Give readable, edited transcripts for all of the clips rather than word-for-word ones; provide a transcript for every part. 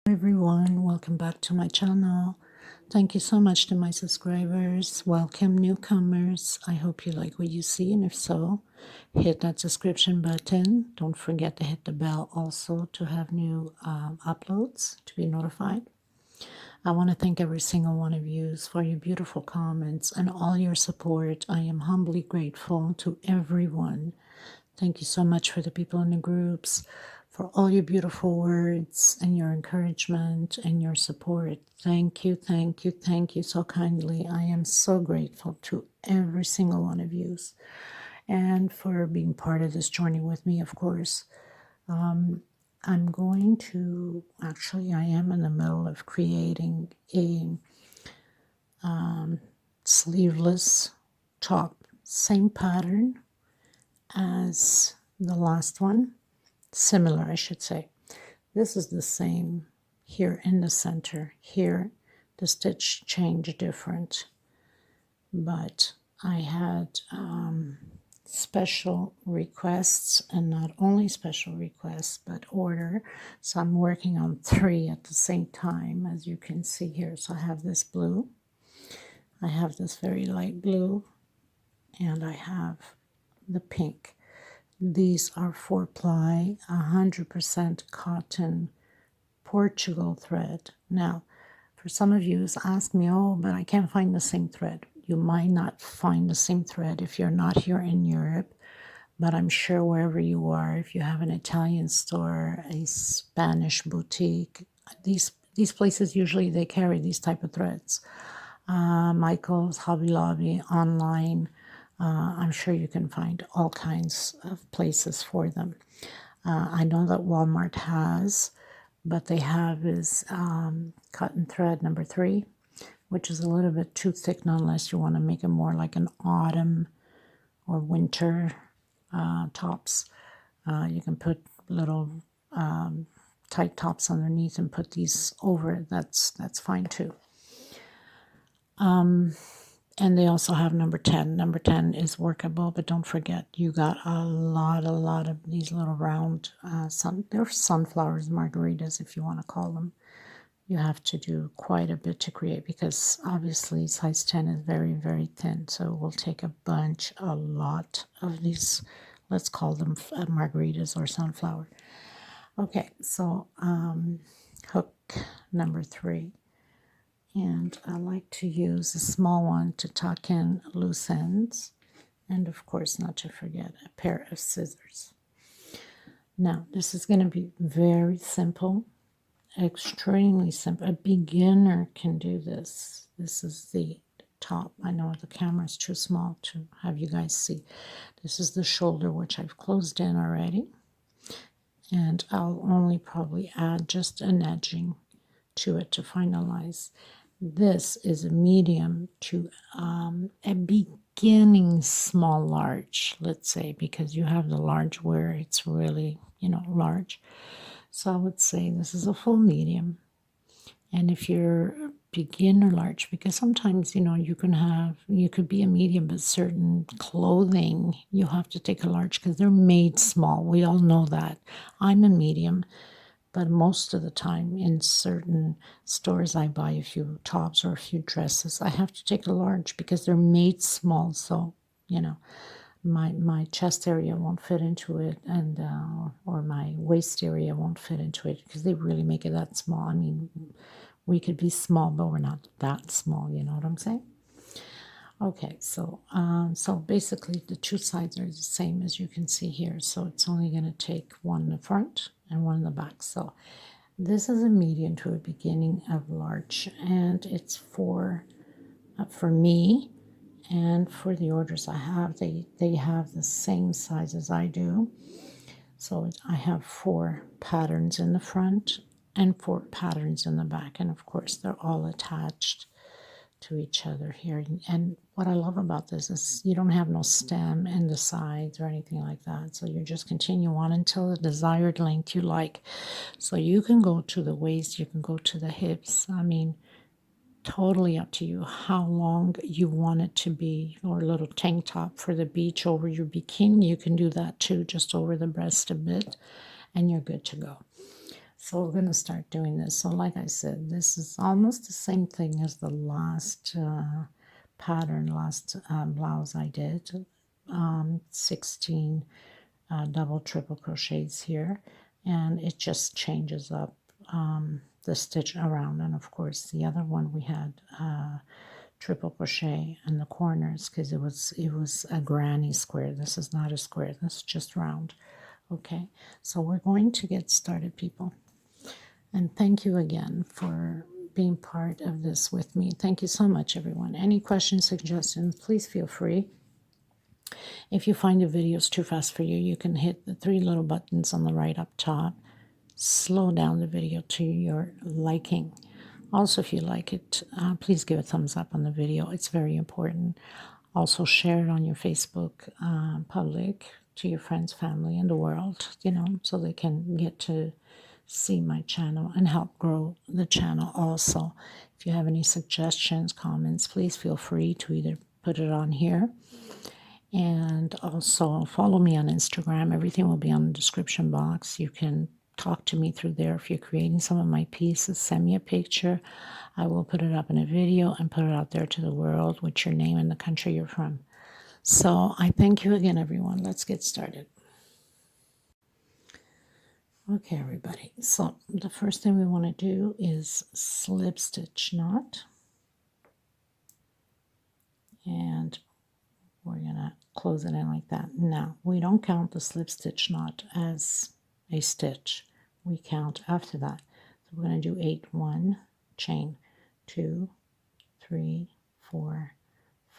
Everyone, welcome back to my channel. Thank you so much to my subscribers. Welcome newcomers. I hope you like what you see, and if so, hit that subscription button. Don't forget to hit the bell also to have new uploads, to be notified. I want to thank every single one of you for your beautiful comments and all your support. I am humbly grateful to everyone. Thank you so much for the people in the groups, for all your beautiful words and your encouragement and your support. Thank you, thank you, thank you so kindly. I am so grateful to every single one of you and for being part of this journey with me, of course. I'm going to, actually, I am in the middle of creating a sleeveless top. Same pattern as the last one. Similar, I should say. This is the same here in the center. Here, the stitch changed different, but I had special requests, and not only special requests, but order. So I'm working on 3 at the same time, as you can see here. So I have this blue, I have this very light blue, and I have the pink. These are 4-ply, 100% cotton Portugal thread. Now, for some of you ask me, oh, but I can't find the same thread. You might not find the same thread if you're not here in Europe, but I'm sure wherever you are, if you have an Italian store, a Spanish boutique, these places usually they carry these type of threads. Michael's, Hobby Lobby, online. I'm sure you can find all kinds of places for them. I know that Walmart has, but they have is cotton thread number 3, which is a little bit too thick unless you want to make it more like an autumn or winter tops. You can put little tight tops underneath and put these over it. That's fine too. And they also have number 10. Number 10 is workable, but don't forget, you got a lot of these little round, they're sunflowers, margaritas, if you want to call them. You have to do quite a bit to create because obviously size 10 is very, very thin. So we'll take a lot of these, let's call them margaritas or sunflower. Okay, so hook number 3. And I like to use a small one to tuck in loose ends. And of course, not to forget a pair of scissors. Now, this is going to be very simple, extremely simple. A beginner can do this. This is the top. I know the camera is too small to have you guys see. This is the shoulder, which I've closed in already. And I'll only probably add just an edging to it to finalize. This is a medium to a beginning small large, let's say, because you have the large where it's really, large. So I would say this is a full medium. And if you're beginner large, because sometimes, you could be a medium, but certain clothing, you have to take a large because they're made small. We all know that. I'm a medium. But most of the time in certain stores I buy a few tops or a few dresses, I have to take a large because they're made small. So, my chest area won't fit into it, and or my waist area won't fit into it because they really make it that small. I mean, we could be small, but we're not that small, you know what I'm saying? Okay, so basically the 2 sides are the same as you can see here. So it's only going to take one in the front and one in the back. So this is a medium to a beginning of large, and it's for me and for the orders I have. They have the same size as I do. So I have 4 patterns in the front and 4 patterns in the back, and of course they're all attached to each other here. And what I love about this is you don't have no stem in the sides or anything like that. So you just continue on until the desired length you like. So you can go to the waist, you can go to the hips. I mean, totally up to you how long you want it to be, or a little tank top for the beach over your bikini. You can do that too, just over the breast a bit, and you're good to go. So we're going to start doing this. So like I said, this is almost the same thing as the last pattern, last blouse I did. 16 double triple crochets here, and it just changes up the stitch around. And of course the other one we had triple crochet in the corners because it was a granny square. This is not a square, this is just round. Okay, so we're going to get started, people. And thank you again for being part of this with me. Thank you so much, everyone. Any questions, suggestions, please feel free. If you find the videos too fast for you, you can hit the 3 little buttons on the right up top. Slow down the video to your liking. Also, if you like it, please give a thumbs up on the video. It's very important. Also, share it on your Facebook public to your friends, family, and the world, you know, so they can get to see my channel and help grow the channel also. If you have any suggestions, comments, please feel free to either put it on here, and also follow me on Instagram. Everything will be on the description box. You can talk to me through there. If you're creating some of my pieces, send me a picture. I will put it up in a video and put it out there to the world with your name and the country you're from. So I thank you again, everyone. Let's get started. Okay, everybody. So the first thing we want to do is slip stitch knot. And we're going to close it in like that. Now, we don't count the slip stitch knot as a stitch. We count after that. So we're going to do 8, 1, chain, 2, 3, 4,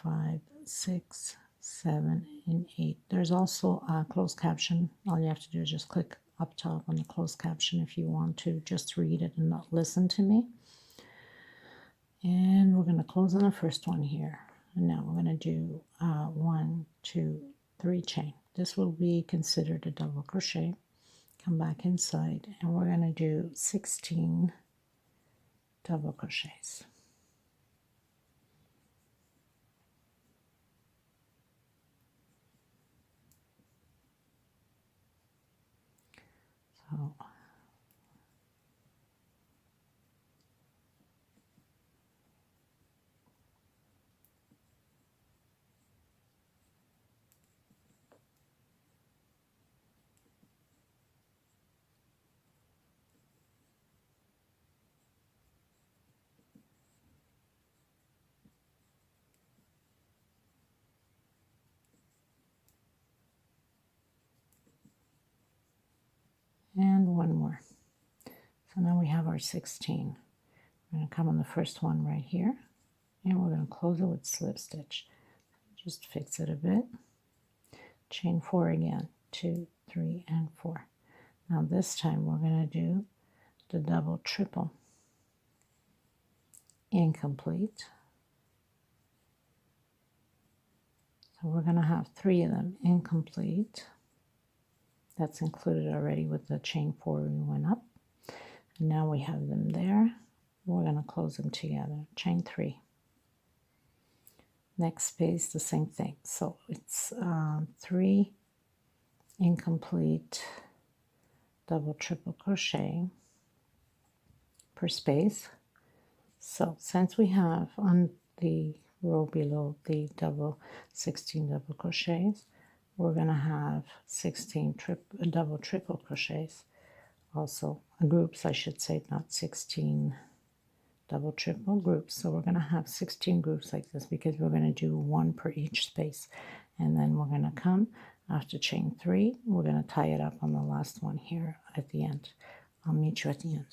5, 6, 7, and 8. There's also a closed caption. All you have to do is just click up top on the closed caption if you want to just read it and not listen to me. And we're going to close on the first one here. And now we're going to do 1, 2, 3 chain. This will be considered a double crochet. Come back inside, and we're going to do 16 double crochets. So and one more. So now we have our 16. We're going to come on the first one right here, and we're going to close it with slip stitch. Just fix it a bit. Chain 4 again, 2, 3, and 4. Now this time we're going to do the double triple incomplete. So we're going to have 3 of them incomplete. That's included already with the chain 4 we went up. And now we have them there. We're going to close them together. Chain 3. Next space, the same thing. So it's 3 incomplete double triple crochet per space. So since we have on the row below the 16 double crochets, we're going to have 16 double triple crochets, also groups I should say, not 16 double triple groups. So we're going to have 16 groups like this because we're going to do 1 per each space, and then we're going to come after chain 3, we're going to tie it up on the last one here at the end. I'll meet you at the end.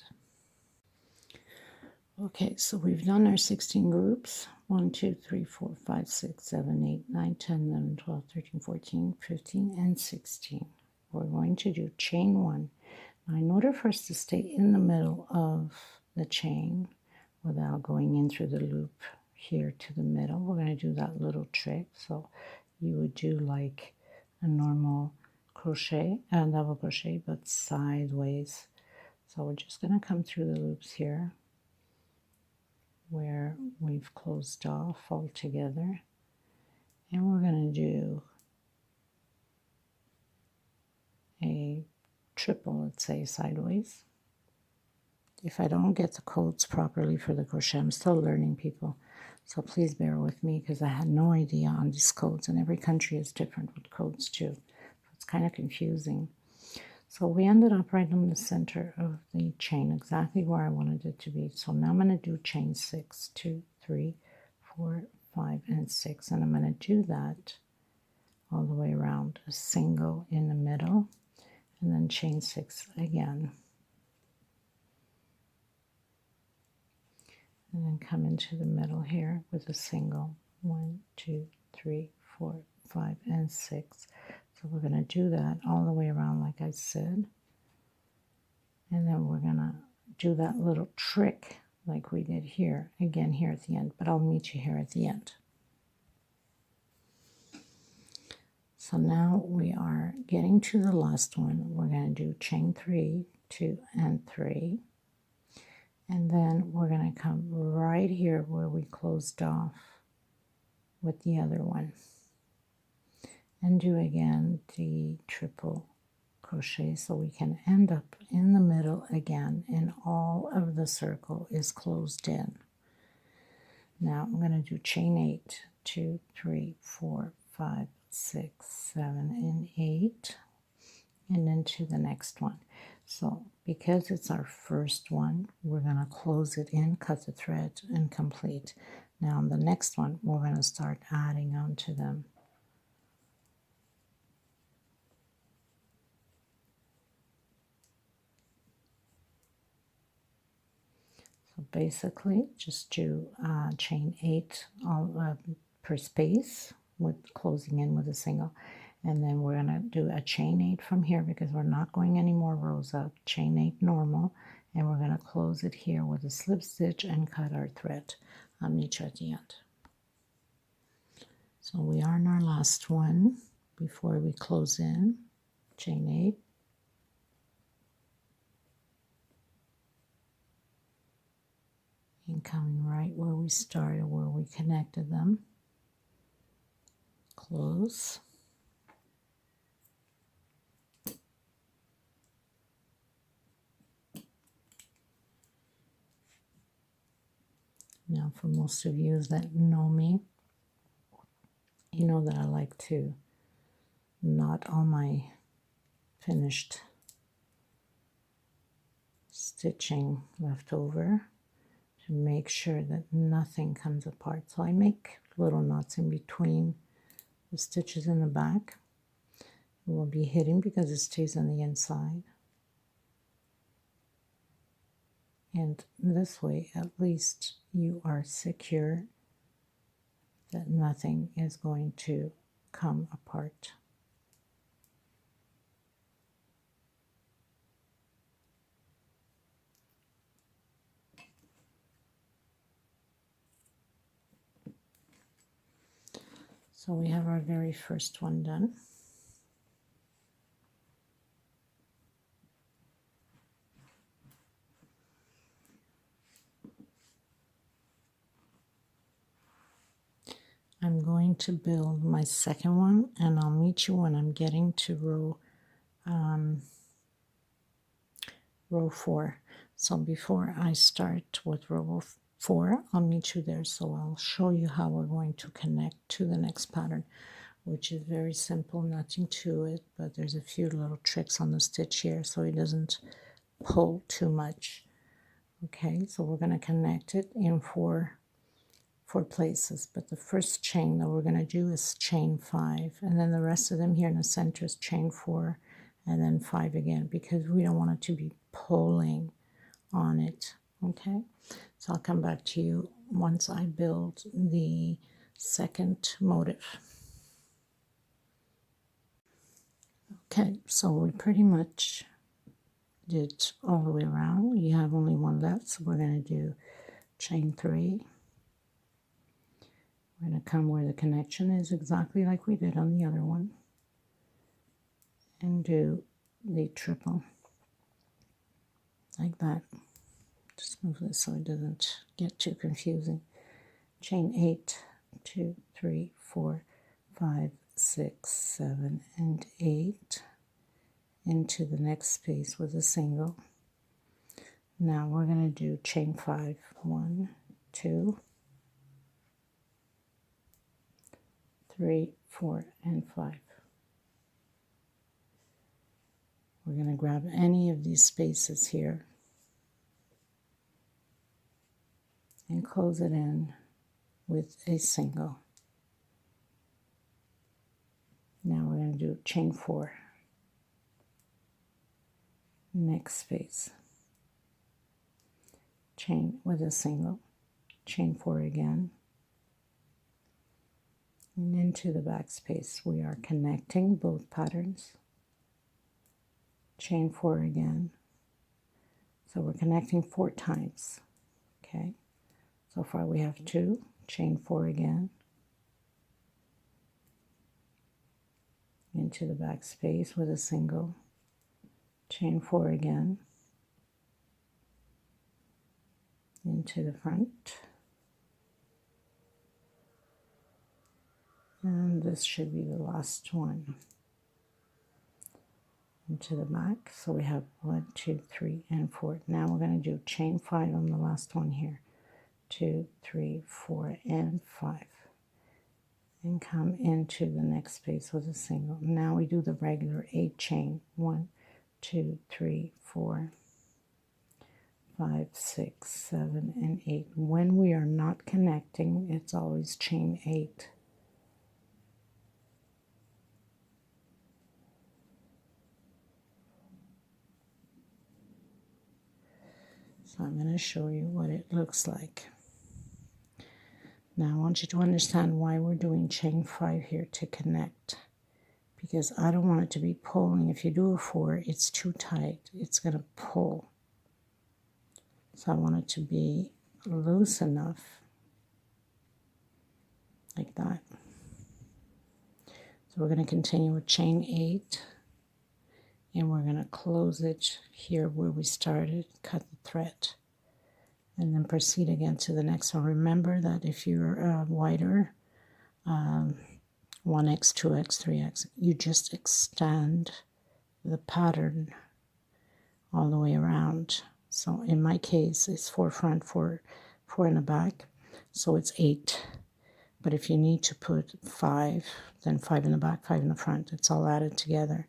Okay, so we've done our 16 groups. 1, 2, 3, 4, 5, 6, 7, 8, 9, 10, 11, 12, 13, 14, 15, and 16. We're going to do chain 1. Now, in order for us to stay in the middle of the chain without going in through the loop here to the middle, we're going to do that little trick. So you would do like a normal crochet, double crochet, but sideways. So we're just going to come through the loops here where we've closed off all together, and we're going to do a triple, let's say sideways, if I don't get the codes properly for the crochet, I'm still learning, people. So please bear with me because I had no idea on these codes, and every country is different with codes too. It's kind of confusing. So we ended up right in the center of the chain, exactly where I wanted it to be. So now I'm going to do chain 6, 2, 3, 4, 5, and 6. And I'm going to do that all the way around, a single in the middle, and then chain 6 again. And then come into the middle here with a single. 1, 2, 3, 4, 5, and 6. So we're going to do that all the way around, like I said. And then we're going to do that little trick like we did here, again here at the end, but I'll meet you here at the end. So now we are getting to the last one. We're going to do chain 3, 2, and 3. And then we're going to come right here where we closed off with the other one. And do again the triple crochet so we can end up in the middle again and all of the circle is closed in. Now I'm going to do chain 8, 2, 3, 4, 5, 6, 7, and 8, and into the next one. So because it's our first one, we're going to close it in, cut the thread, and complete. Now on the next one, we're going to start adding on to them. So basically, just do chain 8 per space with closing in with a single. And then we're going to do a chain 8 from here because we're not going any more rows up. Chain 8 normal. And we're going to close it here with a slip stitch and cut our thread. I'll meet you at the end. So we are in our last one before we close in. Chain 8. And coming right where we started, where we connected them. Close. Now for most of you that know me, you know that I like to knot all my finished stitching left over to make sure that nothing comes apart. So I make little knots in between the stitches in the back. It will be hidden because it stays on the inside. And this way, at least you are secure that nothing is going to come apart. So we have our very first one done. I'm going to build my second one, and I'll meet you when I'm getting to row 4. So before I start with row 4, I'll meet you there. So I'll show you how we're going to connect to the next pattern, which is very simple, nothing to it, but there's a few little tricks on the stitch here so it doesn't pull too much. Okay, so we're going to connect it in four places, but the first chain that we're going to do is chain 5, and then the rest of them here in the center is chain 4 and then 5 again, because we don't want it to be pulling on it. Okay, so I'll come back to you once I build the second motif. Okay, so we pretty much did all the way around. You have only one left, so we're going to do chain 3. We're going to come where the connection is, exactly like we did on the other one, and do the triple like that. Just move this so it doesn't get too confusing. Chain 8, 2, 3, 4, 5, 6, 7, and 8 into the next space with a single. Now we're going to do chain 5. 1, 2, 3, 4, and 5. We're going to grab any of these spaces here and close it in with a single. Now we're going to do chain 4. Next space. Chain with a single. Chain 4 again. And into the back space. We are connecting both patterns. Chain 4 again. So we're connecting 4 times. Okay. So far we have 2. Chain 4 again. Into the back space with a single. Chain 4 again. Into the front. And this should be the last one. Into the back. So we have 1, 2, 3, and 4. Now we're going to do chain 5 on the last one here. 2, 3, 4, and 5. And come into the next space with a single. Now we do the regular 8 chain. 1, 2, 3, 4, 5, 6, 7, and 8. When we are not connecting, it's always chain 8. So I'm going to show you what it looks like. Now I want you to understand why we're doing chain 5 here to connect. Because I don't want it to be pulling. If you do a 4, it's too tight. It's going to pull. So I want it to be loose enough. Like that. So we're going to continue with chain 8. And we're going to close it here where we started, cut the thread, and then proceed again to the next one. Remember that if you're wider, 1x, 2x, 3x, you just extend the pattern all the way around. So in my case, it's 4 front, 4 in the back, so it's 8. But if you need to put 5, then 5 in the back, 5 in the front. It's all added together.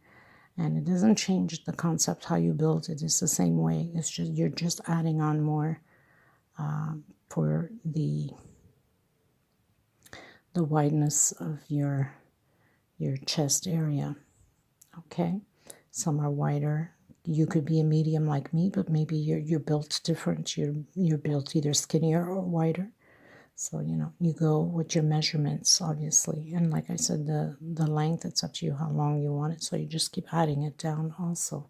And it doesn't change the concept how you build it. It's the same way. It's just you're just adding on more for the wideness of your chest area. Okay, some are wider. You could be a medium like me, but maybe you're built different. You're built either skinnier or wider. So, you know, you go with your measurements, obviously. And like I said, the length, it's up to you how long you want it. So you just keep adding it down also.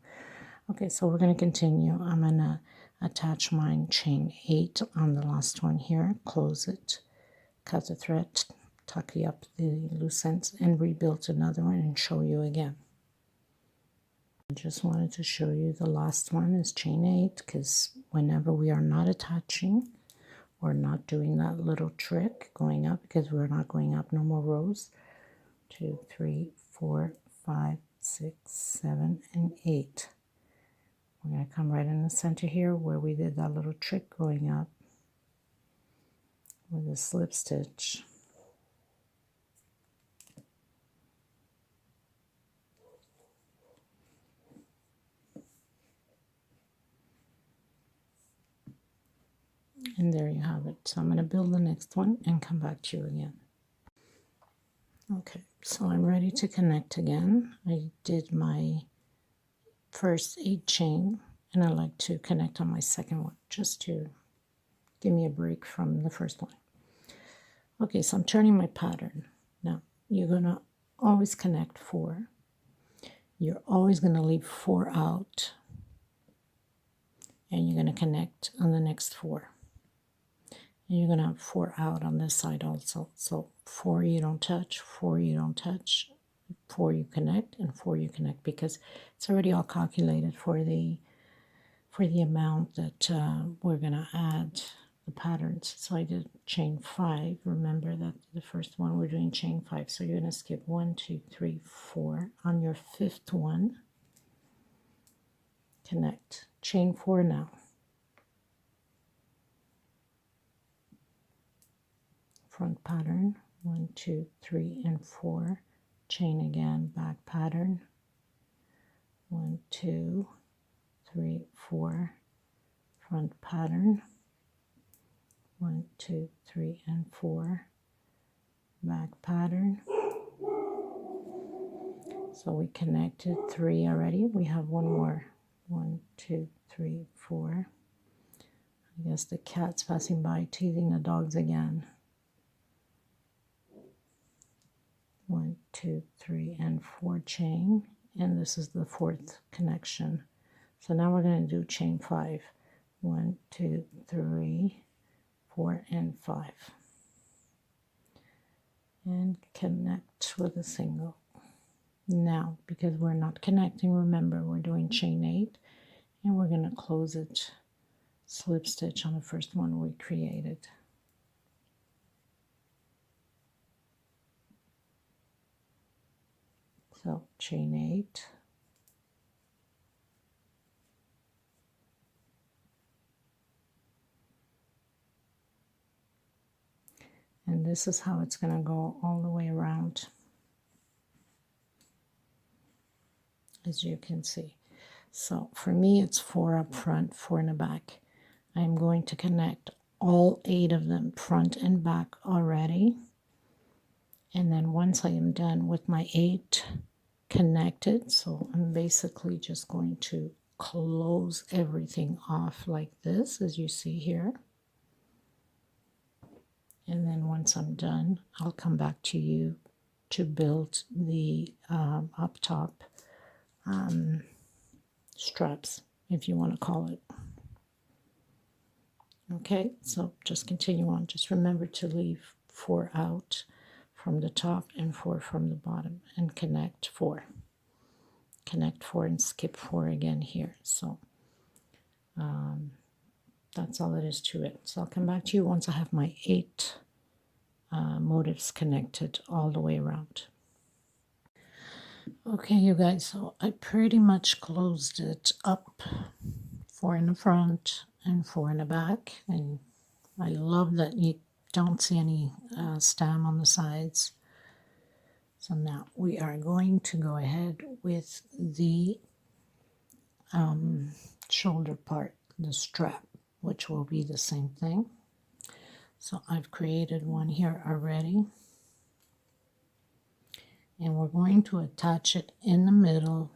Okay, so we're going to continue. I'm going to attach mine chain 8 on the last one here. Close it. Cut the thread. Tuck up the loose ends and rebuild another one and show you again. I just wanted to show you the last one is chain 8 because whenever we are not attaching, we're not doing that little trick going up because we're not going up no more rows. 2, 3, 4, 5, 6, 7, and 8. We're going to come right in the center here where we did that little trick going up with a slip stitch. And there you have it. So I'm going to build the next one and come back to you again. Okay, so I'm ready to connect again. I did my first 8 chain and I like to connect on my second one just to give me a break from the first one. Okay, so I'm turning my pattern. Now, you're going to always connect 4. You're always going to leave 4 out. And you're going to connect on the next 4. And you're going to have 4 out on this side also. So 4 you don't touch, 4 you don't touch, 4 you connect, and 4 you connect because it's already all calculated for the amount that we're going to add the patterns. So I did chain 5. Remember that the first one we're doing chain 5. So you're going to skip 1, 2, 3, 4. On your 5th one, connect. Chain 4 now. front pattern, 1, 2, 3, and 4, chain again, back pattern, 1, 2, 3, 4, front pattern, 1, 2, 3, and 4, back pattern. So we connected 3 already. We have one more. 1, 2, 3, 4. I guess the cat's passing by, teasing the dogs again. 1, 2, 3, and 4 chain. And this is the 4th connection. So now we're going to do chain 5. 1, 2, 3, 4, and 5. And connect with a single. Now, because we're not connecting, remember we're doing chain 8, and we're going to close it, slip stitch on the first one we created. So chain 8, and this is how it's going to go all the way around, as you can see. So for me, it's 4 up front, 4 in the back. I'm going to connect all 8 of them, front and back already. And then once I am done with my 8 connected, so I'm basically just going to close everything off like this, as you see here. And then once I'm done, I'll come back to you to build the up top straps, if you want to call it. Okay, so just continue on. Just remember to leave 4 out from the top and 4 from the bottom, and connect 4. Connect 4 and skip 4 again here. So that's all there is to it. So I'll come back to you once I have my 8 motifs connected all the way around. Okay, you guys, so I pretty much closed it up, 4 in the front and 4 in the back, and I love that you don't see any stem on the sides. So now we are going to go ahead with the shoulder part, the strap, which will be the same thing. So I've created one here already, and we're going to attach it in the middle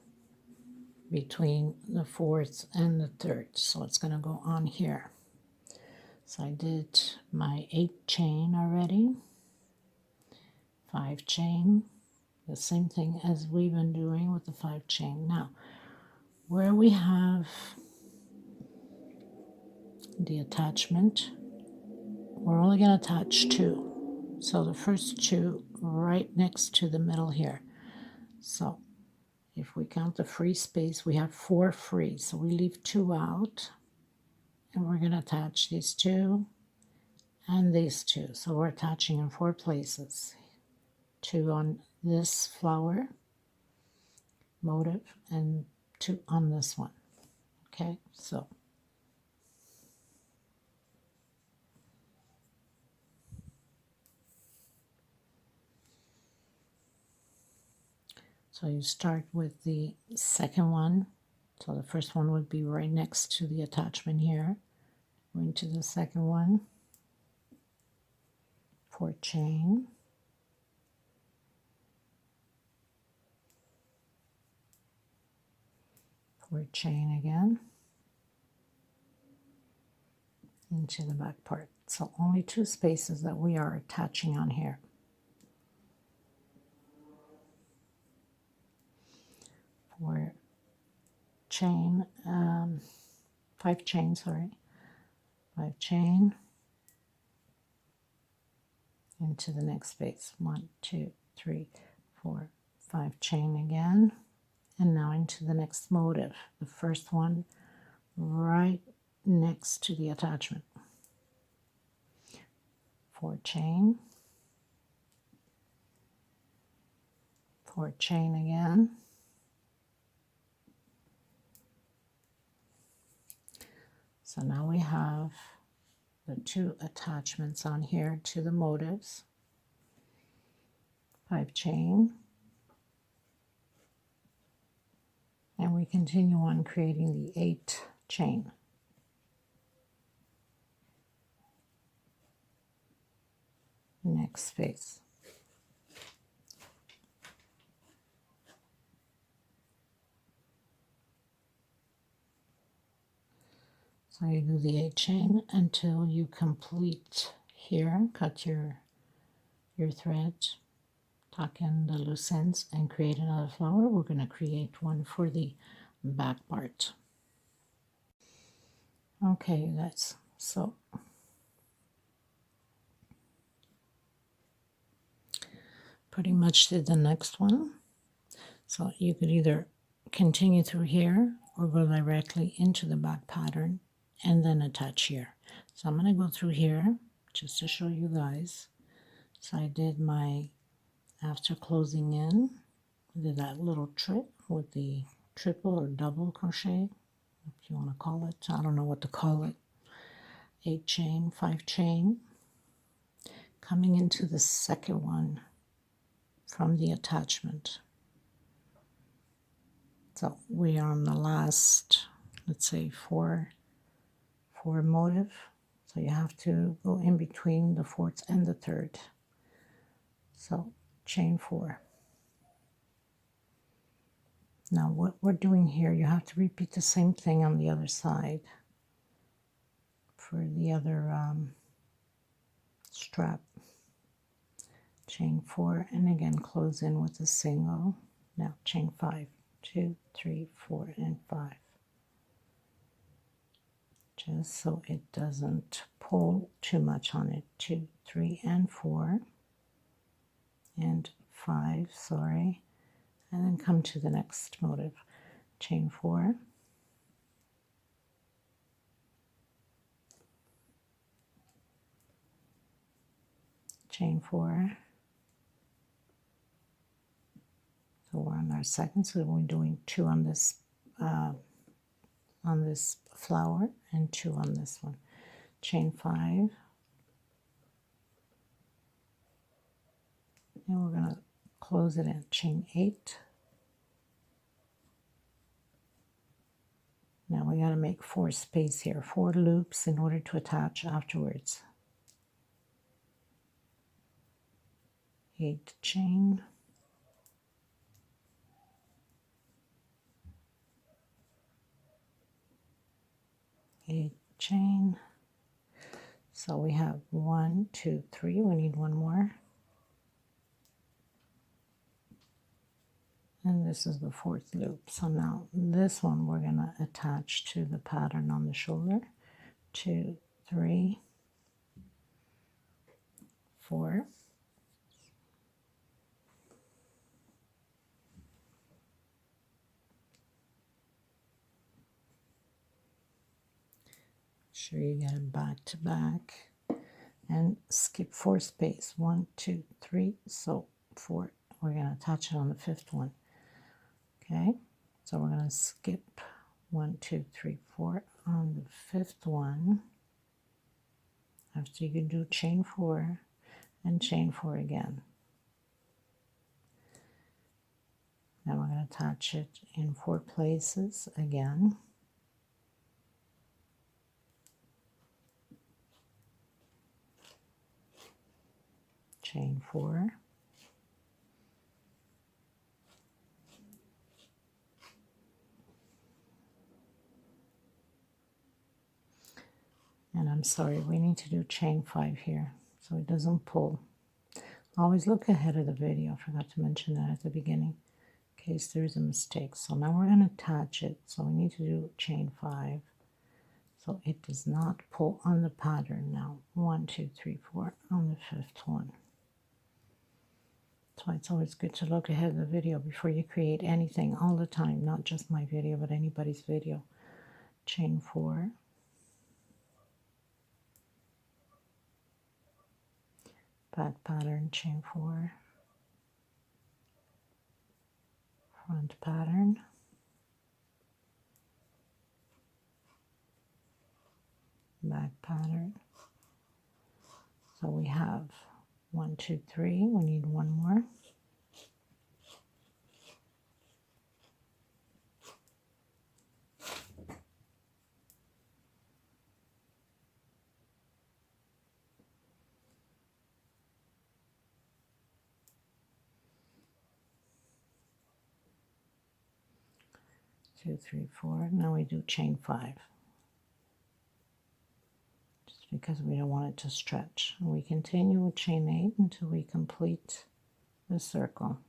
between the 4th and the 3rd. So it's going to go on here. So I did my 8 chain already, 5 chain, the same thing as we've been doing with the 5 chain. Now, where we have the attachment, we're only going to attach 2. So the first 2 right next to the middle here. So if we count the free space, we have 4 free. So we leave 2 out, and we're going to attach these 2 and these 2. So we're attaching in 4 places. 2 on this flower motif and 2 on this one. Okay, so you start with the second one. So the first one would be right next to the attachment here. Going to the second one, 4 chain, 4 chain again into the back part. So only 2 spaces that we are attaching on here. 4 chain, 5 chain, sorry, 5 chain into the next space. 1, 2, 3, 4, 5 chain again, and now into the next motif. The first one right next to the attachment. 4 chain, 4 chain again. So now we have the 2 attachments on here to the motives. 5 chain, and we continue on creating the 8 chain. Next space. So you do the 8 chain until you complete here. Cut your thread, tuck in the loose ends, and create another flower. We're going to create one for the back part. Okay, you guys. So pretty much did the next one. So you could either continue through here or go directly into the back pattern and then attach here. So I'm going to go through here just to show you guys. So I did my, after closing in, I did that little trick with the triple or double crochet, if you want to call it. I don't know what to call it. 8 chain, 5 chain. Coming into the second one from the attachment. So we are on the last, let's say, four motive. So you have to go in between the 4th and the 3rd. So chain 4. Now what we're doing here, you have to repeat the same thing on the other side for the other strap. Chain 4, and again close in with a single. Now chain 5, 2, 3, 4, and 5. Just so it doesn't pull too much on it. 2, 3, and 4, and 5, sorry, and then come to the next motive. Chain 4, chain 4. So we're on our second, so we're doing 2 on this flower and 2 on this one. Chain 5, and we're going to close it in. Chain 8. Now we got to make 4 space here, 4 loops in order to attach afterwards. 8 chain, 8 chain. So we have 1, 2, 3. We need 1 more. And this is the 4th loop. So now this one we're going to attach to the pattern on the shoulder. 2, 3, 4. Sure you get it back to back, and skip 4 space. 1, 2, 3. So 4. We're going to attach it on the 5th one. Okay, so we're going to skip 1, 2, 3, 4 on the 5th one. After you can do chain 4 and chain 4 again. Now we're going to attach it in 4 places again. Chain 4. And I'm sorry, we need to do chain 5 here so it doesn't pull. Always look ahead of the video. I forgot to mention that at the beginning in case there's a mistake. So now we're going to attach it. So we need to do chain 5 so it does not pull on the pattern now. 1, 2, 3, 4 on the 5th one. So it's always good to look ahead of the video before you create anything all the time, not just my video, but anybody's video. Chain 4. Back pattern, chain 4. Front pattern. Back pattern. So we have 1, 2, 3. We need one more. Two, three, four. Now we do chain 5. Just because we don't want it to stretch. And we continue with chain 8 until we complete the circle.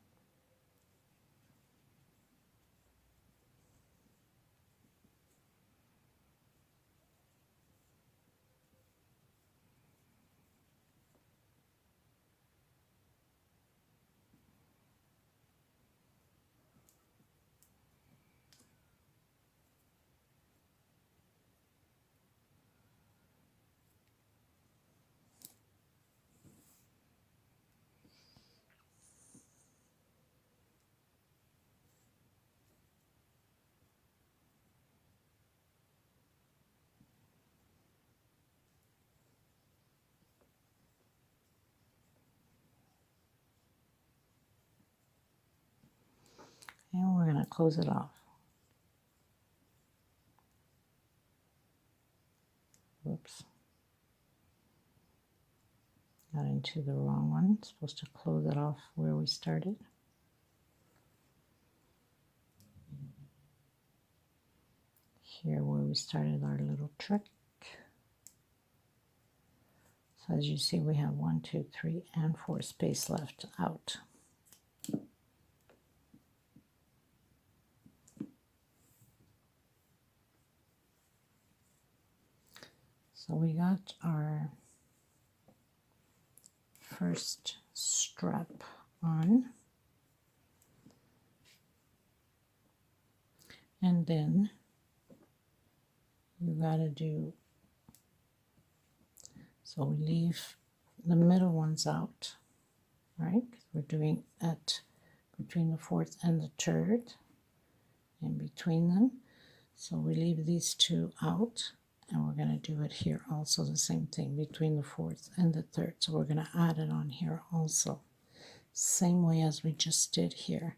And we're going to close it off. Whoops. Got into the wrong one. Supposed to close it off where we started. Here where we started our little trick. So as you see, we have 1, 2, 3, and 4 space left out. So we got our first strap on, and then you gotta do, so we leave the middle ones out, right? We're doing at between the 4th and the 3rd, in between them. So we leave these 2 out, and we're going to do it here also, the same thing between the 4th and the 3rd. So we're going to add it on here also, same way as we just did here.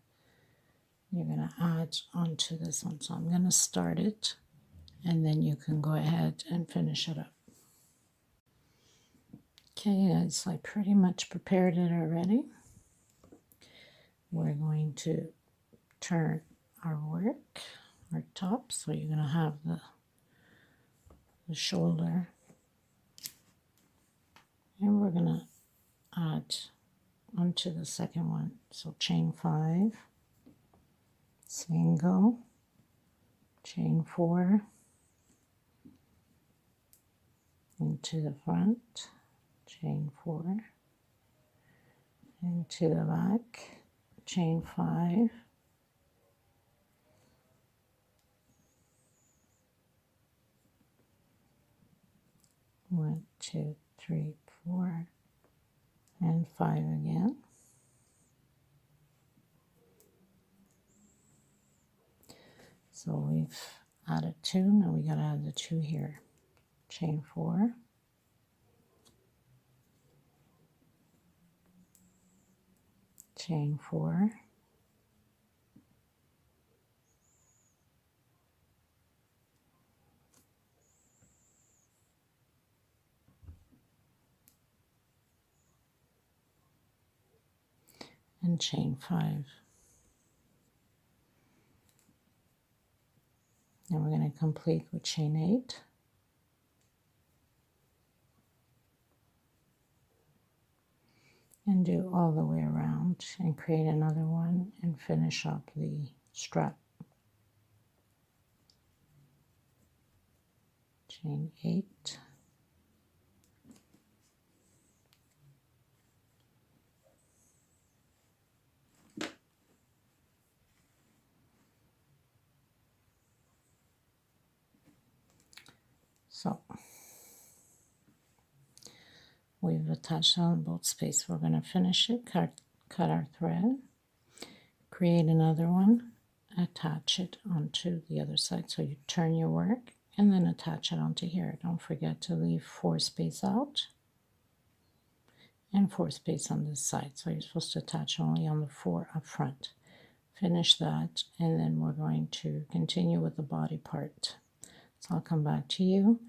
You're going to add onto this one. So I'm going to start it, and then you can go ahead and finish it up. Okay guys, I pretty much prepared it already. We're going to turn our work, our top, so you're going to have the shoulder, and we're going to add onto the second one. So chain 5, single, chain 4 into the front, chain 4 into the back, chain 5, one, 2, 3, 4, and 5 again. So we've added 2, now we gotta add the 2 here. Chain 4, chain 4, and chain 5. Now we're going to complete with chain 8. And do all the way around and create another one and finish up the strap. Chain 8. So we've attached on both spaces. We're going to finish it, cut our thread, create another one, attach it onto the other side. So you turn your work and then attach it onto here. Don't forget to leave 4 space out. and 4 space on this side. So you're supposed to attach only on the 4 up front. Finish that, and then we're going to continue with the body part. So I'll come back to you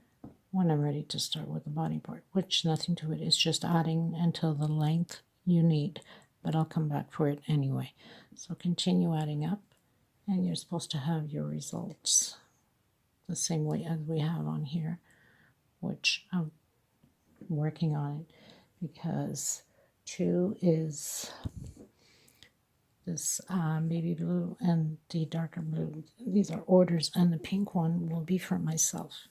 when I'm ready to start with the body part, which nothing to it. It's just adding until the length you need, but I'll come back for it anyway. So continue adding up, and you're supposed to have your results the same way as we have on here, which I'm working on it because 2 is this baby blue and the darker blue. These are orders, and the pink one will be for myself.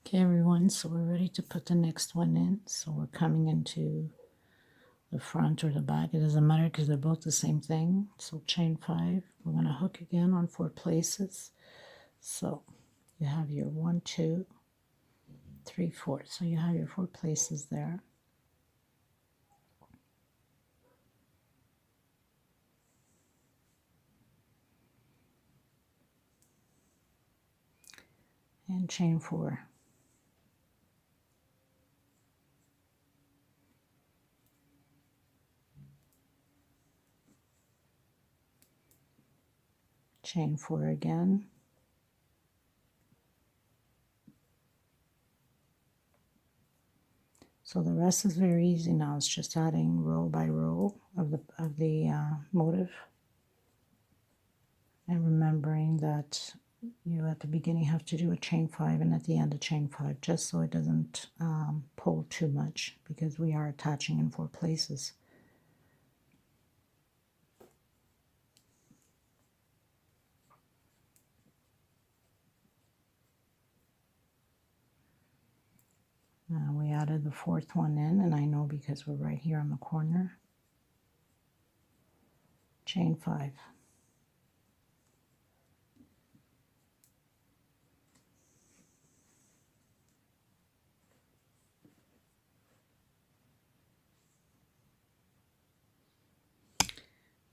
Okay, everyone, so we're ready to put the next one in. So we're coming into the front or the back. It doesn't matter because they're both the same thing. So chain 5. We're going to hook again on 4 places. So you have your 1, 2, 3, 4. So you have your 4 places there. And chain 4. Chain 4 again. So the rest is very easy now. It's just adding row by row of the motif, and remembering that you at the beginning have to do a chain 5 and at the end a chain 5, just so it doesn't pull too much, because we are attaching in 4 places. Now we added the 4th one in, and I know because we're right here on the corner. Chain 5.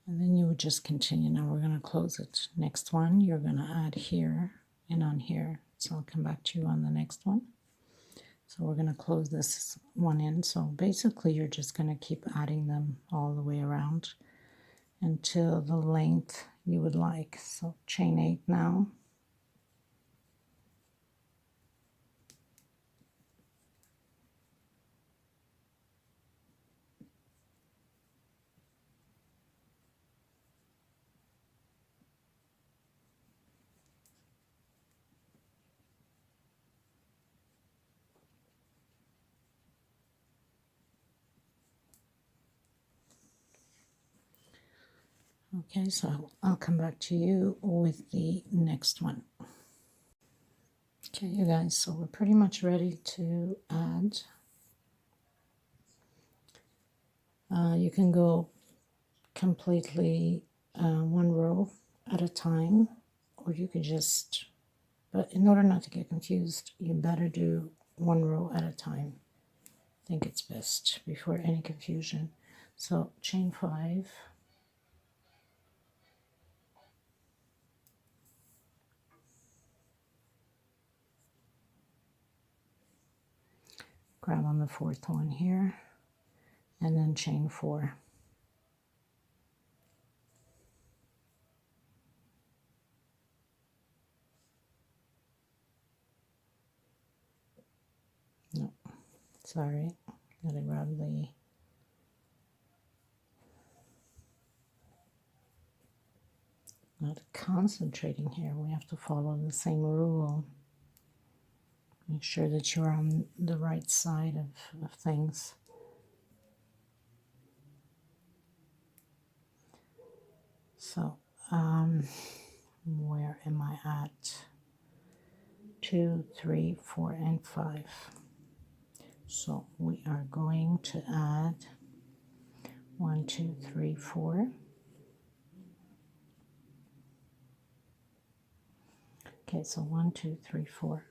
And then you would just continue. Now we're going to close it. Next one, you're going to add here and on here. So I'll come back to you on the next one. So we're going to close this one in. So basically you're just going to keep adding them all the way around until the length you would like. So chain 8 now. Okay, so I'll come back to you with the next one. Okay, you guys, so we're pretty much ready to add. You can go completely 1 row at a time, or you could just, but in order not to get confused, you better do 1 row at a time. I think it's best before any confusion. So chain 5. Grab on the 4th one here, and then chain 4. No, sorry, gotta grab the, not concentrating here, we have to follow the same rule. Make sure that you're on the right side of things. So, where am I at? 2, 3, 4, and 5. So we are going to add 1, 2, 3, 4. Okay, so 1, 2, 3, 4.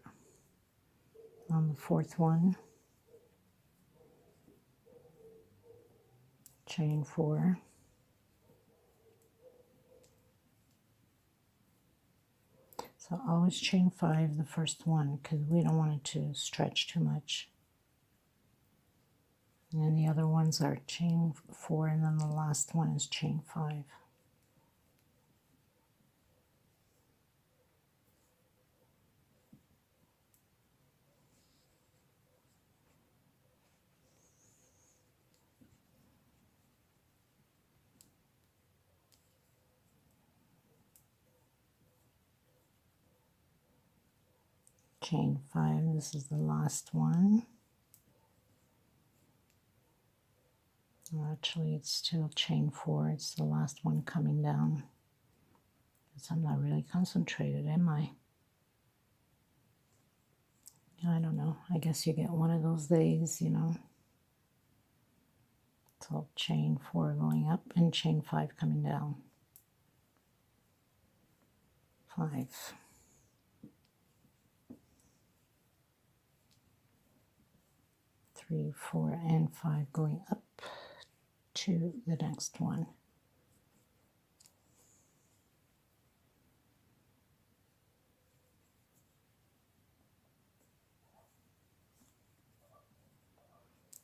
On the 4th one, chain 4. So always chain 5 the first one, because we don't want it to stretch too much. And the other ones are chain 4, and then the last one is chain 5. Chain 5, this is the last one. Actually, it's still chain 4, it's the last one coming down. Because I'm not really concentrated, am I? I don't know. I guess you get one of those days, you know. So chain 4 going up and chain 5 coming down. 5. 3, 4, and 5 going up to the next one.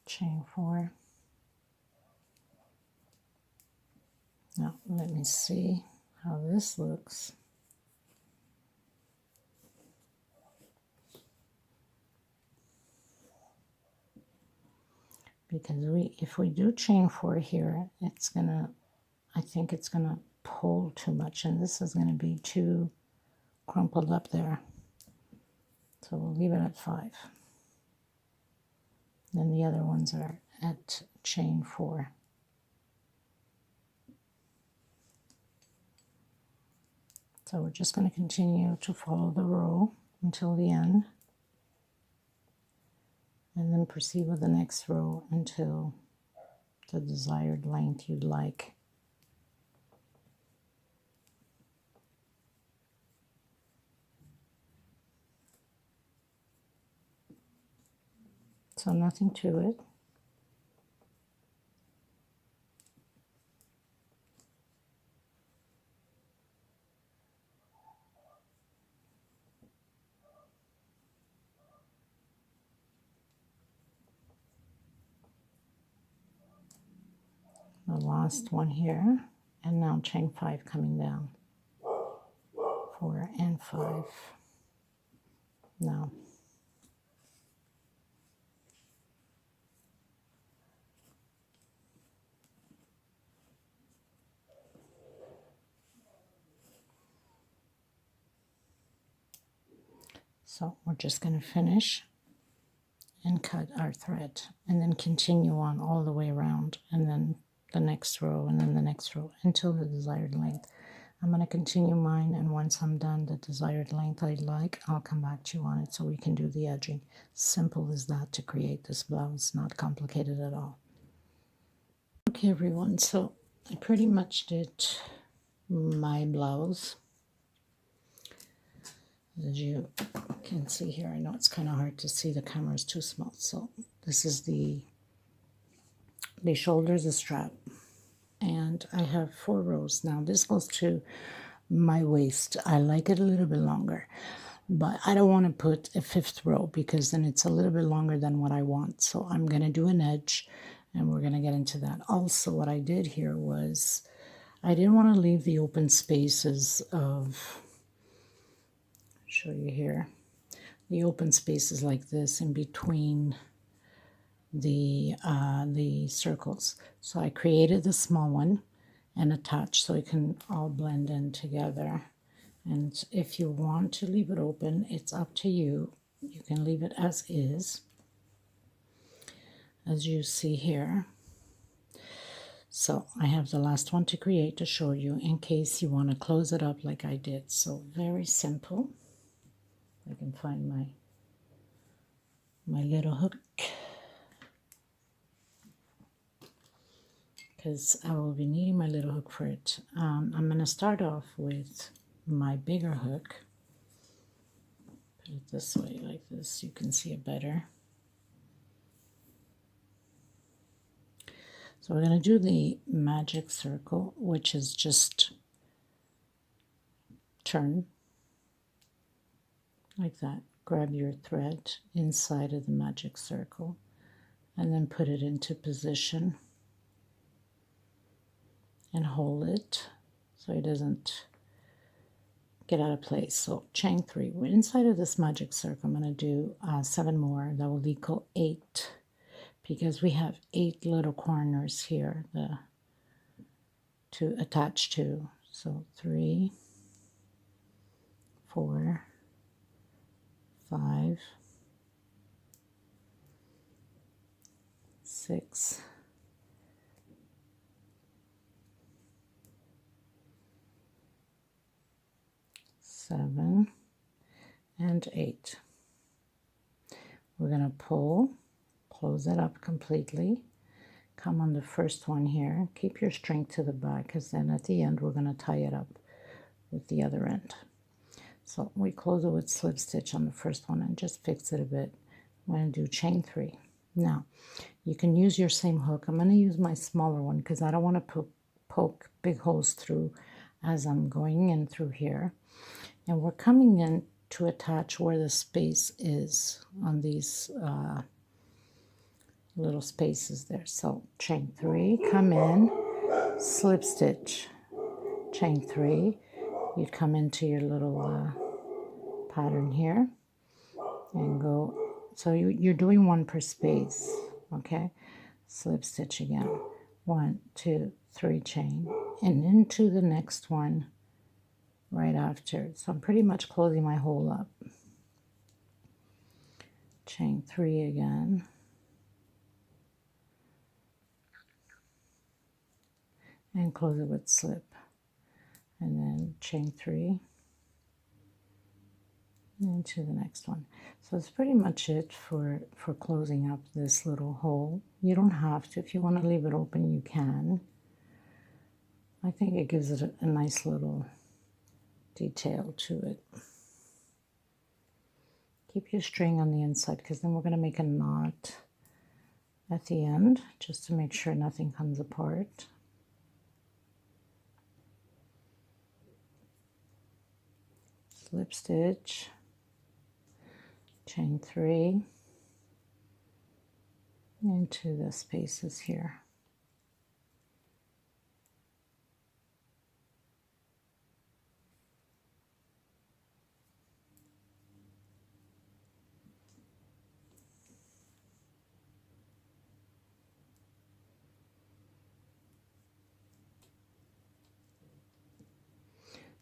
Chain 4. Now let me see how this looks. Because if we do chain 4 here, it's gonna, I think it's gonna pull too much, and this is gonna be too crumpled up there. So we'll leave it at 5. Then the other ones are at chain 4. So we're just going to continue to follow the row until the end, and then proceed with the next row until the desired length you'd like. So nothing to it. The last one here, and now chain 5 coming down. 4 and 5. Now so we're just going to finish and cut our thread, and then continue on all the way around, and then the next row, and then the next row until the desired length. I'm going to continue mine, and once I'm done the desired length I'd like, I'll come back to you on it so we can do the edging. Simple as that to create this blouse, not complicated at all. Okay everyone, so I pretty much did my blouse. As you can see here, I know it's kind of hard to see, the camera is too small. So this is the shoulders, the strap, and I have 4 rows. Now this goes to my waist. I like it a little bit longer, but I don't want to put a 5th row because then it's a little bit longer than what I want. So I'm going to do an edge, and we're going to get into that. Also, what I did here was I didn't want to leave the open spaces of, show you here, the open spaces like this in between the circles. So I created the small one and attached so it can all blend in together. And if you want to leave it open, it's up to you. You can leave it as is, as you see here. So I have the last one to create to show you in case you want to close it up like I did. So very simple. I can find my little hook, because I will be needing my little hook for it. I'm going to start off with my bigger hook. Put it this way, like this, you can see it better. So we're going to do the magic circle, which is just turn like that. Grab your thread inside of the magic circle and then put it into position and hold it so it doesn't get out of place. So chain 3. We're inside of this magic circle. I'm going to do 7 more. That will equal 8 because we have 8 little corners here to attach to. So 3, 4, 5, 6, 7, and 8. We're going to pull, close it up completely, come on the first one here, keep your string to the back because then at the end we're going to tie it up with the other end. So we close it with slip stitch on the first one and just fix it a bit. I'm going to do chain 3. Now you can use your same hook. I'm going to use my smaller one because I don't want to poke big holes through as I'm going in through here. And we're coming in to attach where the space is on these little spaces there. So chain 3, come in, slip stitch, chain 3. You'd come into your little pattern here and go. So you're doing 1 per space, okay? Slip stitch again. 1, 2, 3 chain, and into the next one right after. So I'm pretty much closing my hole up. Chain 3 again. And close it with slip. And then chain 3 into the next one. So that's pretty much it for closing up this little hole. You don't have to. If you want to leave it open, you can. I think it gives it a nice little detail to it. Keep your string on the inside because then we're going to make a knot at the end just to make sure nothing comes apart. Slip stitch, chain 3 into the spaces here.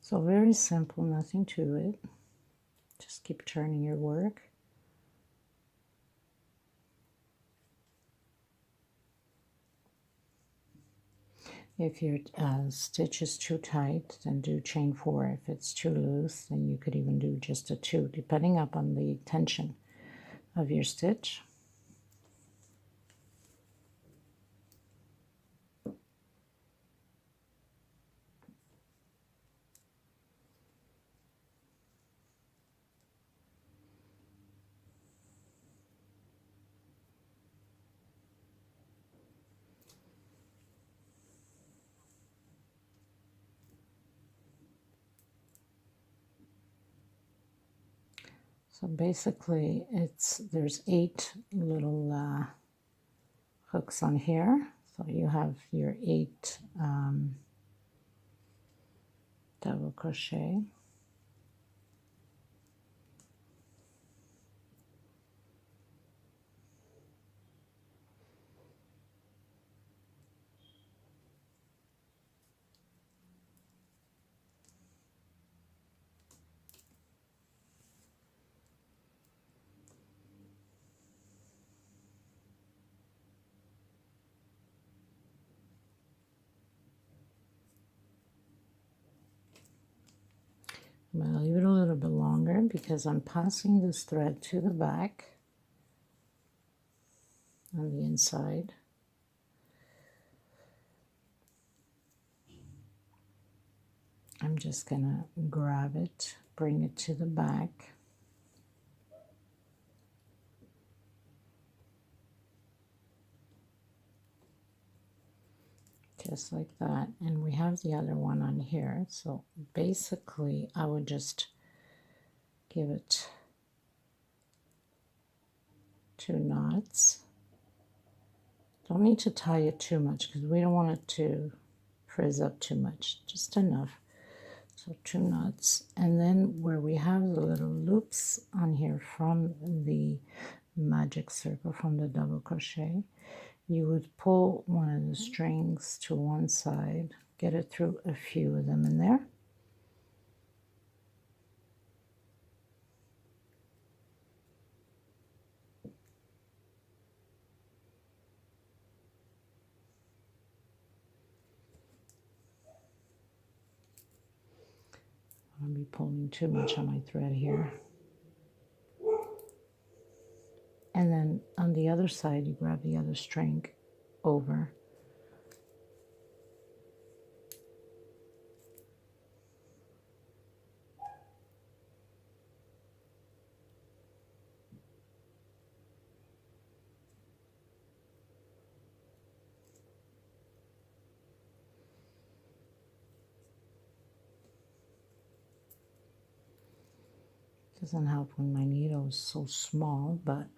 So very simple, nothing to it. Just keep turning your work. If your stitch is too tight, then do chain 4. If it's too loose, then you could even do just a 2, depending upon the tension of your stitch. So basically, there's 8 little hooks on here. So you have your 8 double crochet. I'm going to leave it a little bit longer because I'm passing this thread to the back on the inside. I'm just going to grab it, bring it to the back. Just like that, and we have the other one on here. So basically I would just give it 2 knots Don't need to tie it too much because we don't want it to frizz up too much, just enough. So 2 knots, and then where we have the little loops on here from the magic circle, from the double crochet, you would pull one of the strings to one side, get it through a few of them in there. I'll be pulling too much on my thread here. And then on the other side, you grab the other string over. Doesn't help when my needle is so small, but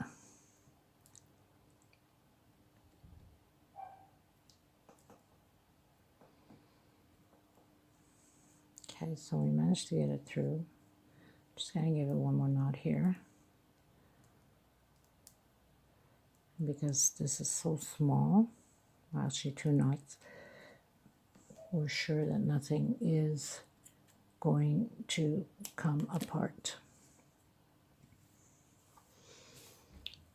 okay, so we managed to get it through. Just gonna give it one more knot here. Because this is so small, actually 2 knots, we're sure that nothing is going to come apart.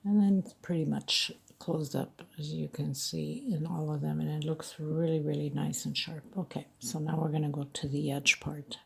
And then it's pretty much closed up, as you can see in all of them, and it looks really, really nice and sharp. Okay, so now we're going to go to the edge part.